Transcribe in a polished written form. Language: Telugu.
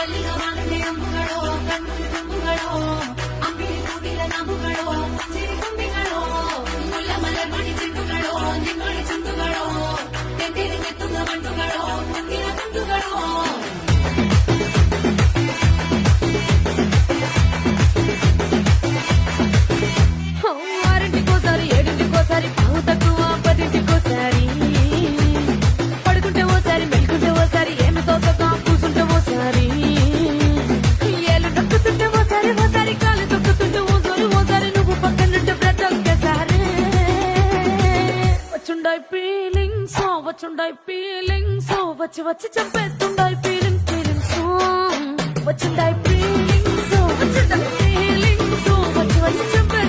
ಕಲ್ಲಿಗವಾನದೆ ಅಂಬುಗಳೋ ಕಣ್ಣು ತುಂಬುಗಳೋ ಅಂಬಿಳಿ ಕೂಡಿಲ ನಾಮುಗಳೋ ಸಿರಿ ಕುಂಬಿಗಳೋ ಮುಲ್ಲ ಮಲರ್ ಮಣಿ ಚೆಂಡುಗಳೋ ನಿಮ್ಮಳಿ ಚುಂಡುಗಳೋ ತೆಂದಿರಿ ನೆತ್ತುಂಗ ಮಂಡುಗಳೋ ಮುಂದಿನ ತುಂಡುಗಳೋ ఆరింటికోసారి ఏడింటికోసారి పావు తక్కువ పదింటికోసారి పడుకుంటే ఓసారి మెలుకుంటే ఓసారి ఏమి తోసగా కూసుంటే ఓసారి ఏళ్ళు నొక్కుతుంటే ఓసారి ఓసారి కాలు తొక్కుతుంటే ఓసారి నువ్వు పక్కనుంటే బ్రతొక్కసారి వచ్చుండాయి ఫీలింగ్స్ వచ్చి వచ్చి చంపేస్తుండాయి ఫీలింగ్స్ వచ్చుండాయి ఫీలింగ్స్ వచ్చి వచ్చి చంపే